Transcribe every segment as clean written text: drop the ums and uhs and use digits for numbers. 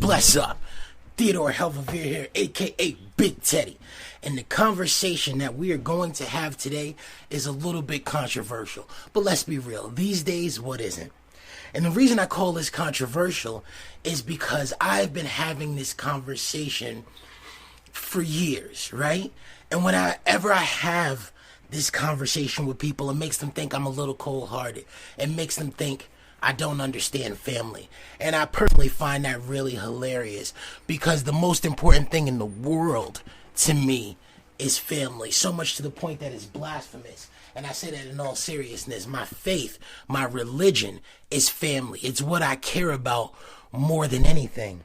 Bless up. Theodore Helverveer here, aka Big Teddy. And the conversation that we are going to have today is a little bit controversial. But let's be real, these days, what isn't? And the reason I call this controversial is because I've been having this conversation for years, right? And whenever I have this conversation with people, it makes them think I'm a little cold-hearted. It makes them think I don't understand family. And I personally find that really hilarious because the most important thing in the world to me is family. So much to the point that it's blasphemous. And I say that in all seriousness. My faith, my religion is family. It's what I care about more than anything.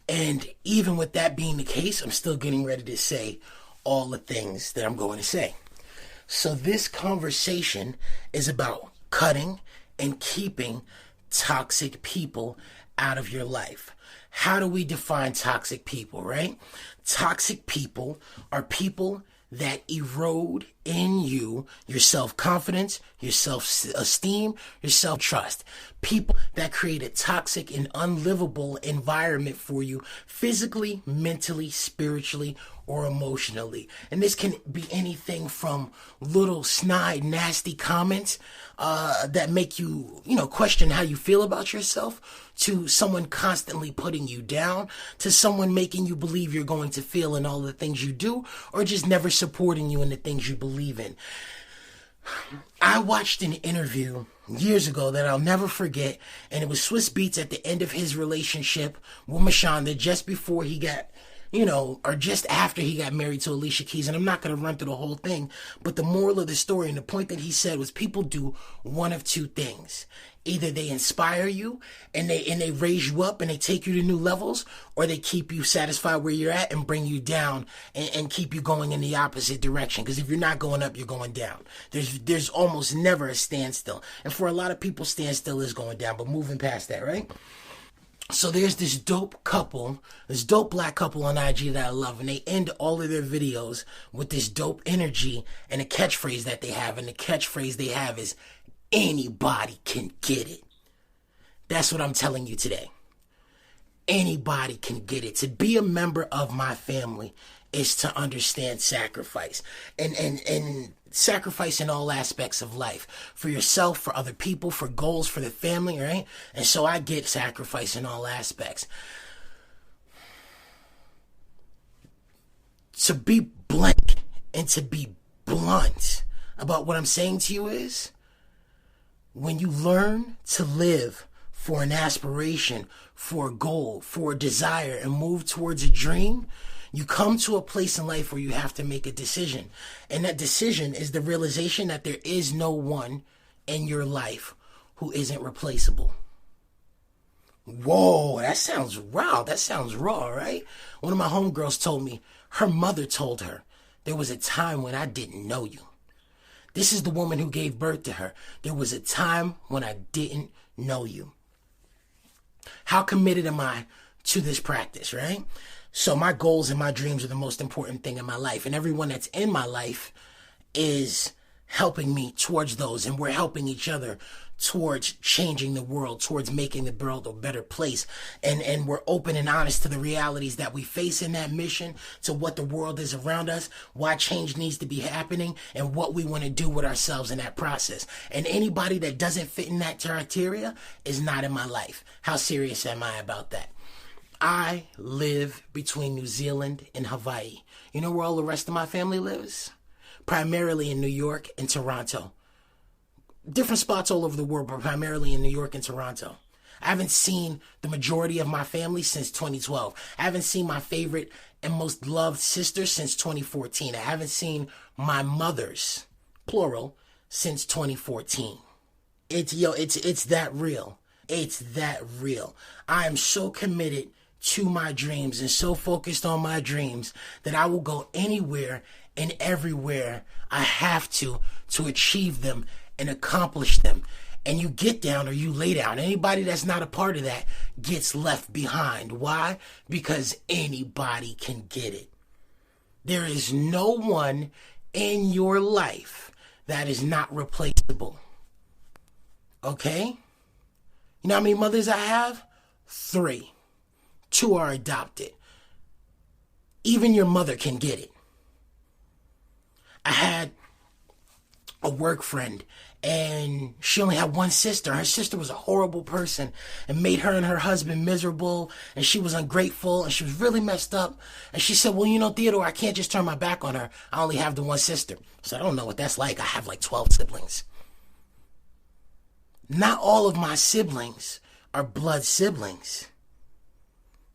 And even with that being the case, I'm still getting ready to say all the things that I'm going to say. So this conversation is about cutting and keeping toxic people out of your life. How do we define toxic people, right? Toxic people are people that erode in you your self-confidence, your self-esteem, your self-trust. People that create a toxic and unlivable environment for you physically, mentally, spiritually, or emotionally. And this can be anything from little snide, nasty comments that make you, question how you feel about yourself, to someone constantly putting you down, to someone making you believe you're going to fail in all the things you do, or just never supporting you in the things you believe in. I watched an interview years ago that I'll never forget, and it was Swiss Beats at the end of his relationship with Mashonda, just before he got, or just after he got married to Alicia Keys. And I'm not going to run through the whole thing, but the moral of the story and the point that he said was people do one of two things. Either they inspire you and they raise you up and they take you to new levels, or they keep you satisfied where you're at and bring you down and keep you going in the opposite direction. Because if you're not going up, you're going down. There's almost never a standstill. And for a lot of people, standstill is going down, but moving past that, right? So there's this dope black couple on IG that I love, and they end all of their videos with this dope energy and a catchphrase that they have. And the catchphrase they have is, anybody can get it. That's what I'm telling you today. Anybody can get it. To be a member of my family is to understand sacrifice and sacrifice in all aspects of life, for yourself, for other people, for goals, for the family, right? And so I get sacrifice in all aspects. To be blank and to be blunt about what I'm saying to you is, when you learn to live for an aspiration, for a goal, for a desire, and move towards a dream, you come to a place in life where you have to make a decision. And that decision is the realization that there is no one in your life who isn't replaceable. Whoa, that sounds raw. That sounds raw, right? One of my homegirls told me her mother told her, there was a time when I didn't know you. This is the woman who gave birth to her. There was a time when I didn't know you. How committed am I to this practice, right? So my goals and my dreams are the most important thing in my life. And everyone that's in my life is helping me towards those. And we're helping each other towards changing the world, towards making the world a better place. And we're open and honest to the realities that we face in that mission, to what the world is around us, why change needs to be happening, and what we want to do with ourselves in that process. And anybody that doesn't fit in that criteria is not in my life. How serious am I about that? I live between New Zealand and Hawaii. You know where all the rest of my family lives? Primarily in New York and Toronto. Different spots all over the world, but primarily in New York and Toronto. I haven't seen the majority of my family since 2012. I haven't seen my favorite and most loved sister since 2014. I haven't seen my mothers, plural, since 2014. It's that real. It's that real. I am so committed to my dreams and so focused on my dreams that I will go anywhere and everywhere I have to achieve them and accomplish them. And you get down or you lay down. Anybody that's not a part of that gets left behind. Why? Because anybody can get it. There is no one in your life that is not replaceable. Okay? You know how many mothers I have? 3. 2 are adopted. Even your mother can get it. I had a work friend, and she only had one sister. Her sister was a horrible person and made her and her husband miserable, and she was ungrateful, and she was really messed up. And she said, well, Theodore, I can't just turn my back on her. I only have the one sister. So I don't know what that's like. I have like 12 siblings. Not all of my siblings are blood siblings.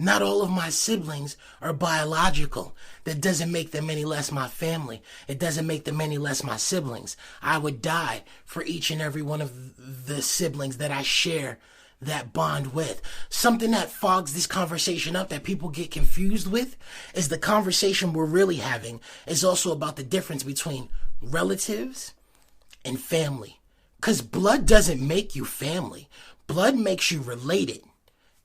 Not all of my siblings are biological. That doesn't make them any less my family. It doesn't make them any less my siblings. I would die for each and every one of the siblings that I share that bond with. Something that fogs this conversation up, that people get confused with, is the conversation we're really having is also about the difference between relatives and family. Because blood doesn't make you family. Blood makes you related.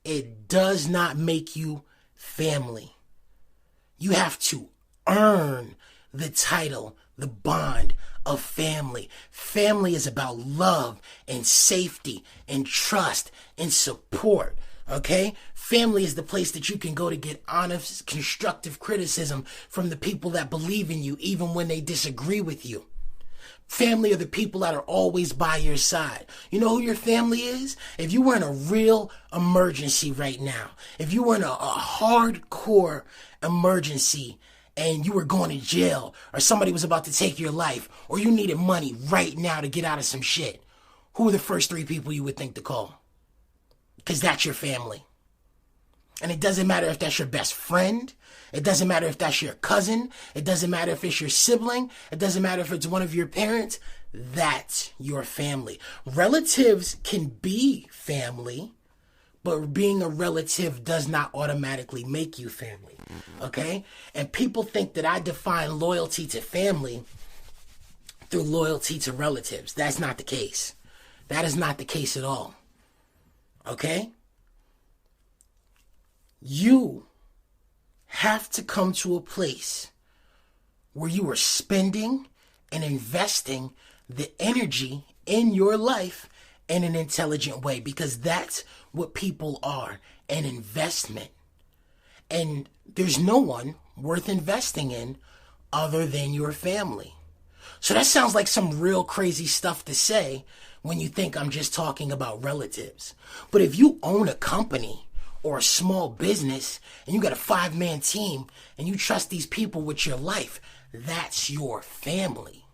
It does not make you family. You have to earn the title, the bond of family. Family is about love and safety and trust and support. Okay? Family is the place that you can go to get honest, constructive criticism from the people that believe in you, even when they disagree with you. Family are the people that are always by your side. You know who your family is? If you were in a real emergency right now, if you were in a hardcore emergency and you were going to jail, or somebody was about to take your life, or you needed money right now to get out of some shit, who are the first 3 people you would think to call? Because that's your family. And it doesn't matter if that's your best friend. It doesn't matter if that's your cousin. It doesn't matter if it's your sibling. It doesn't matter if it's one of your parents. That's your family. Relatives can be family, but being a relative does not automatically make you family. Okay? And people think that I define loyalty to family through loyalty to relatives. That's not the case. That is not the case at all. Okay? You have to come to a place where you are spending and investing the energy in your life in an intelligent way, because that's what people are, an investment. And there's no one worth investing in other than your family. So that sounds like some real crazy stuff to say when you think I'm just talking about relatives. But if you own a company or a small business and you got a 5-man team and you trust these people with your life, that's your family.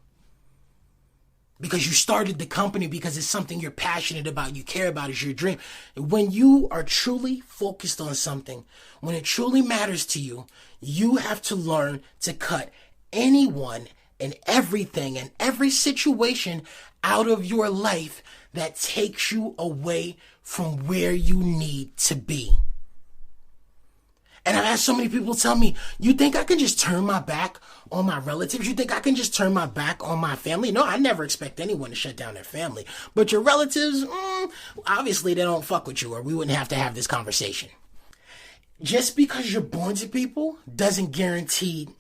Because you started the company because it's something you're passionate about, you care about, is your dream. When you are truly focused on something, when it truly matters to you, you have to learn to cut anyone and everything and every situation out of your life that takes you away from where you need to be. And I've had so many people tell me, you think I can just turn my back on my relatives? You think I can just turn my back on my family? No, I never expect anyone to shut down their family. But your relatives, obviously they don't fuck with you, or we wouldn't have to have this conversation. Just because you're born to people doesn't guarantee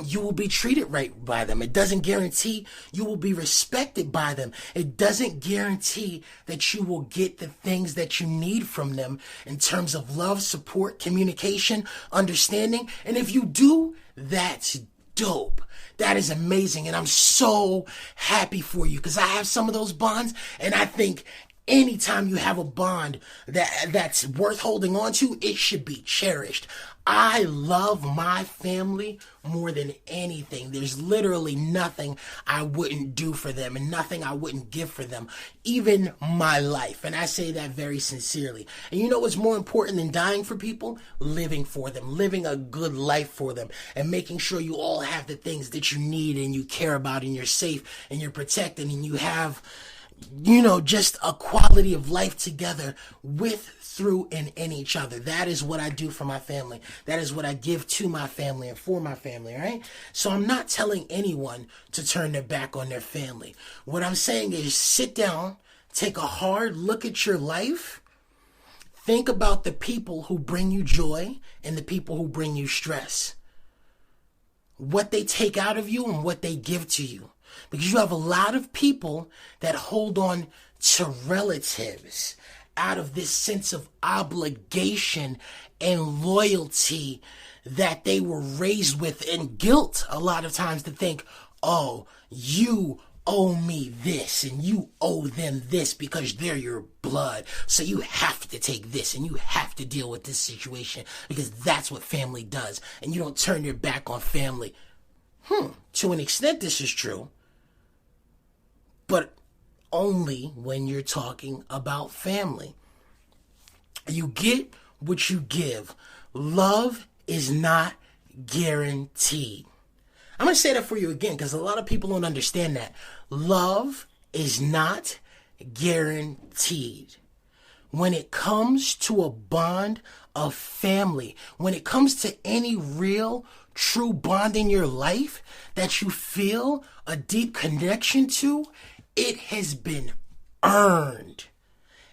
you will be treated right by them. It doesn't guarantee you will be respected by them. It doesn't guarantee that you will get the things that you need from them in terms of love, support, communication, understanding. And if you do, that's dope. That is amazing. And I'm so happy for you, because I have some of those bonds, and I think anytime you have a bond that's worth holding on to, it should be cherished. I love my family more than anything. There's literally nothing I wouldn't do for them and nothing I wouldn't give for them, even my life. And I say that very sincerely. And you know what's more important than dying for people? Living for them, living a good life for them, and making sure you all have the things that you need and you care about, and you're safe and you're protected, and you have, just a quality of life together with, through, and in each other. That is what I do for my family. That is what I give to my family and for my family, all right? So I'm not telling anyone to turn their back on their family. What I'm saying is sit down, take a hard look at your life, think about the people who bring you joy and the people who bring you stress. What they take out of you and what they give to you. Because you have a lot of people that hold on to relatives out of this sense of obligation and loyalty that they were raised with, and guilt a lot of times, to think, oh, you owe me this and you owe them this because they're your blood. So you have to take this and you have to deal with this situation because that's what family does. And you don't turn your back on family. To an extent, this is true, but only when you're talking about family. You get what you give. Love is not guaranteed. I'm going to say that for you again because a lot of people don't understand that. Love is not guaranteed. When it comes to a bond of family, when it comes to any real, true bond in your life that you feel a deep connection to, it has been earned.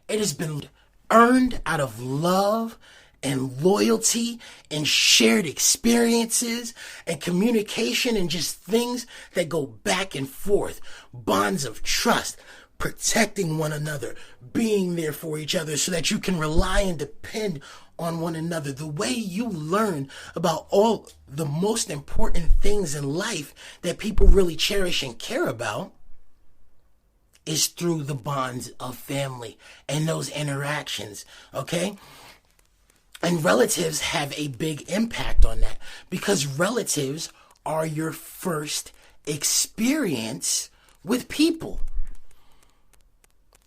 It has been earned out of love and loyalty and shared experiences and communication and just things that go back and forth. Bonds of trust, protecting one another, being there for each other so that you can rely and depend on one another. The way you learn about all the most important things in life that people really cherish and care about is through the bonds of family and those interactions, okay? And relatives have a big impact on that because relatives are your first experience with people.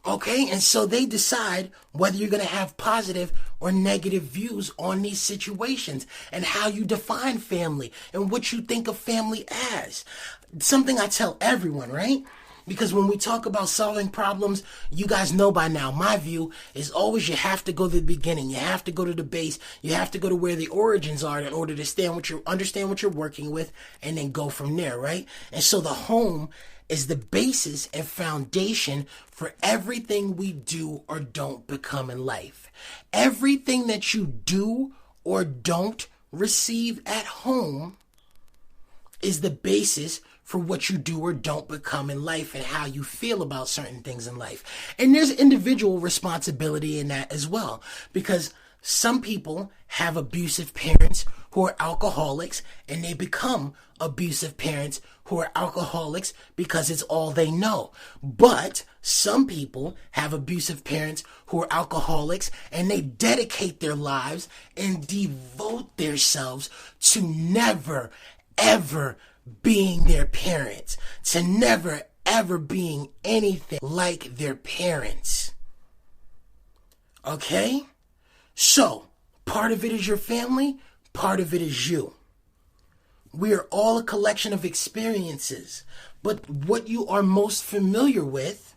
Okay, and so they decide whether you're going to have positive or negative views on these situations and how you define family and what you think of family as. Something I tell everyone, right? Because when we talk about solving problems, you guys know by now, my view is always you have to go to the beginning. You have to go to the base. You have to go to where the origins are in order to understand what you're working with and then go from there, right? And so the home is the basis and foundation for everything we do or don't become in life. Everything that you do or don't receive at home is the basis for what you do or don't become in life and how you feel about certain things in life. And there's individual responsibility in that as well, because some people have abusive parents who are alcoholics and they become abusive parents who are alcoholics because it's all they know. But some people have abusive parents who are alcoholics and they dedicate their lives and devote themselves to never, ever being their parents, to never, ever being anything like their parents. Okay? So, part of it is your family, part of it is you. We are all a collection of experiences, but what you are most familiar with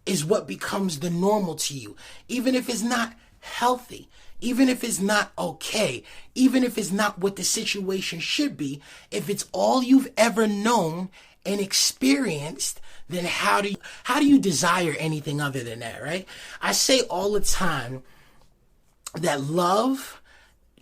is what becomes the normal to you, even if it's not healthy, even if it's not okay, even if it's not what the situation should be. If it's all you've ever known and experienced, then how do you desire anything other than that, right? I say all the time that love,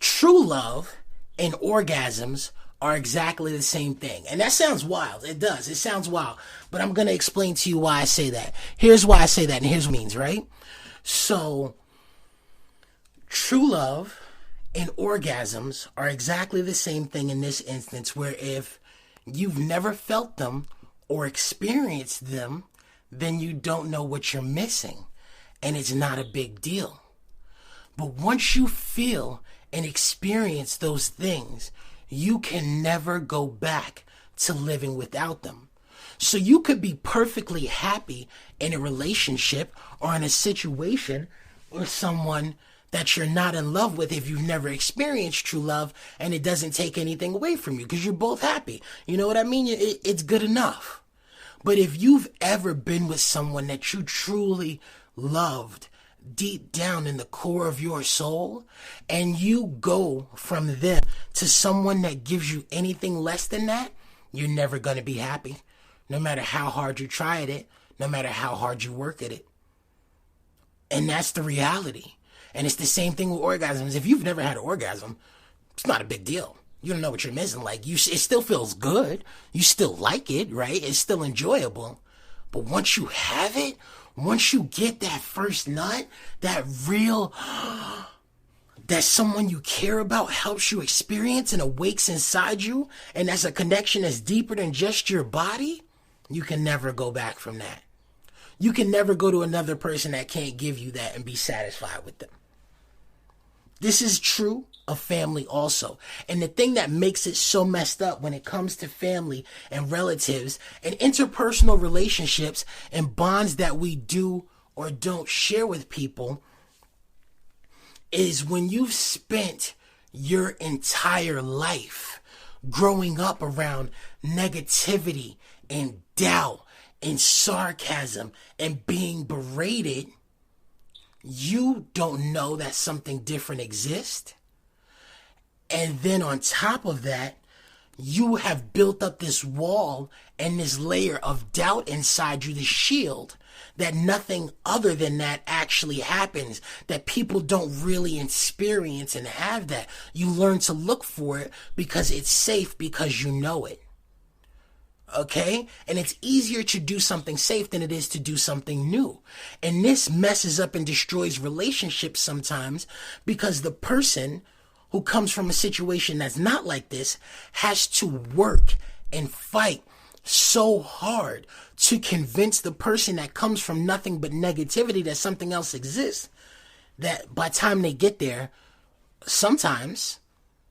true love, and orgasms are exactly the same thing. And that sounds wild. It does. It sounds wild. But I'm going to explain to you why I say that. Here's why I say that, and here's what it means, right? So, true love and orgasms are exactly the same thing in this instance, where if you've never felt them or experienced them, then you don't know what you're missing. And it's not a big deal. But once you feel and experience those things, you can never go back to living without them. So you could be perfectly happy in a relationship or in a situation with someone that you're not in love with if you've never experienced true love, and it doesn't take anything away from you because you're both happy. You know what I mean? It's good enough. But if you've ever been with someone that you truly loved deep down in the core of your soul, and you go from them to someone that gives you anything less than that, you're never going to be happy. No matter how hard you try at it, no matter how hard you work at it. And that's the reality. And it's the same thing with orgasms. If you've never had an orgasm, it's not a big deal. You don't know what you're missing. It still feels good. You still like it, right? It's still enjoyable. But once you have it, Once you get that first nut, that real, that someone you care about helps you experience and awakes inside you, and that's a connection that's deeper than just your body, you can never go back from that. You can never go to another person that can't give you that and be satisfied with them. This is true of family also. And the thing that makes it so messed up when it comes to family and relatives and interpersonal relationships and bonds that we do or don't share with people is when you've spent your entire life growing up around negativity and doubt and sarcasm and being berated, you don't know that something different exists. And then on top of that, you have built up this wall and this layer of doubt inside you, this shield, that nothing other than that actually happens, that people don't really experience and have that. You learn to look for it because it's safe, because you know it. Okay? And it's easier to do something safe than it is to do something new. And this messes up and destroys relationships sometimes because the person who comes from a situation that's not like this has to work and fight so hard to convince the person that comes from nothing but negativity that something else exists, that by the time they get there, sometimes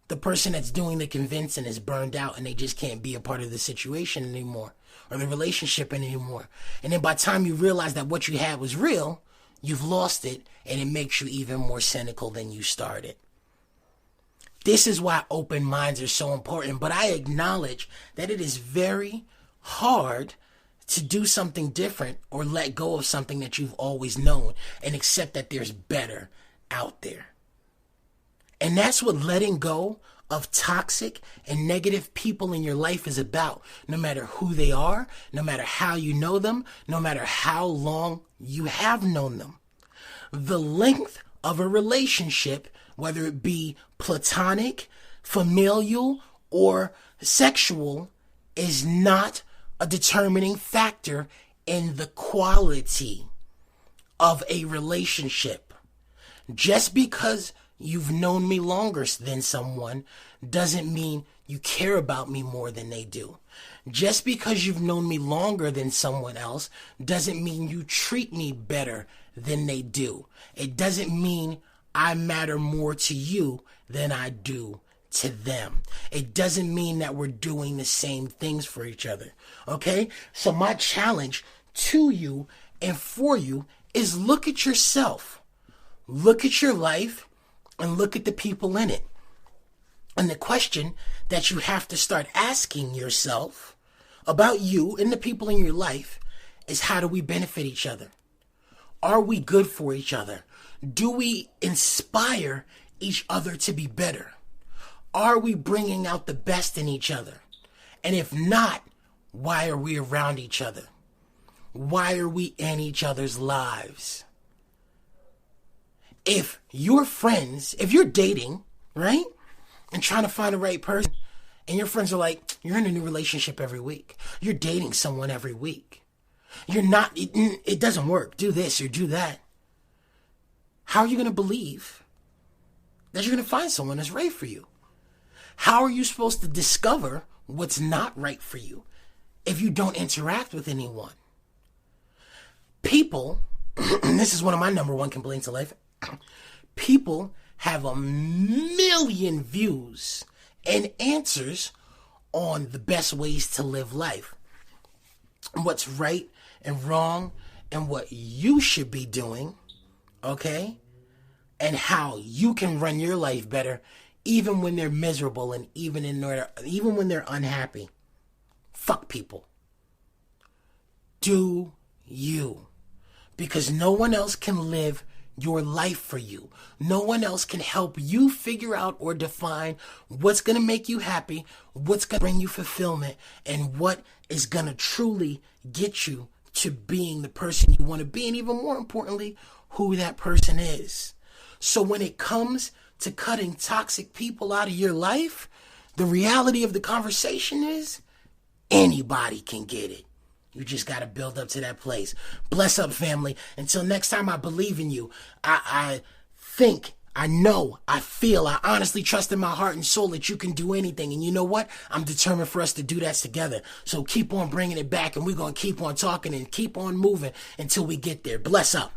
the person that's doing the convincing is burned out and they just can't be a part of the situation anymore or the relationship anymore. And then by the time you realize that what you had was real, you've lost it, and it makes you even more cynical than you started. This is why open minds are so important, but I acknowledge that it is very hard to do something different or let go of something that you've always known and accept that there's better out there. And that's what letting go of toxic and negative people in your life is about. No matter who they are, no matter how you know them, no matter how long you have known them. The length of a relationship, whether it be platonic, familial, or sexual, is not a determining factor in the quality of a relationship. Just because you've known me longer than someone doesn't mean you care about me more than they do. Just because you've known me longer than someone else doesn't mean you treat me better than they do. It doesn't mean I matter more to you than I do to them. It doesn't mean that we're doing the same things for each other. Okay? So my challenge to you and for you is look at yourself. Look at your life and look at the people in it. And the question that you have to start asking yourself about you and the people in your life is, how do we benefit each other? Are we good for each other? Do we inspire each other to be better? Are we bringing out the best in each other? And if not, why are we around each other? Why are we in each other's lives? If you're friends, if you're dating, right, and trying to find the right person, and your friends are like, you're in a new relationship every week. You're dating someone every week. You're not, it doesn't work. Do this or do that. How are you going to believe that you're going to find someone that's right for you? How are you supposed to discover what's not right for you if you don't interact with anyone? People, this is one of my number one complaints in life, people have a million views and answers on the best ways to live life, what's right and wrong, and what you should be doing, okay? And how you can run your life better even when they're miserable and even when they're unhappy. Fuck people. Do you. Because no one else can live your life for you. No one else can help you figure out or define what's going to make you happy, what's going to bring you fulfillment, and what is going to truly get you to being the person you want to be, and even more importantly, who that person is. So when it comes to cutting toxic people out of your life, the reality of the conversation is anybody can get it. You just got to build up to that place. Bless up, family. Until next time, I believe in you. I think, I know, I feel, I honestly trust in my heart and soul that you can do anything. And you know what? I'm determined for us to do that together. So keep on bringing it back, and we're going to keep on talking and keep on moving until we get there. Bless up.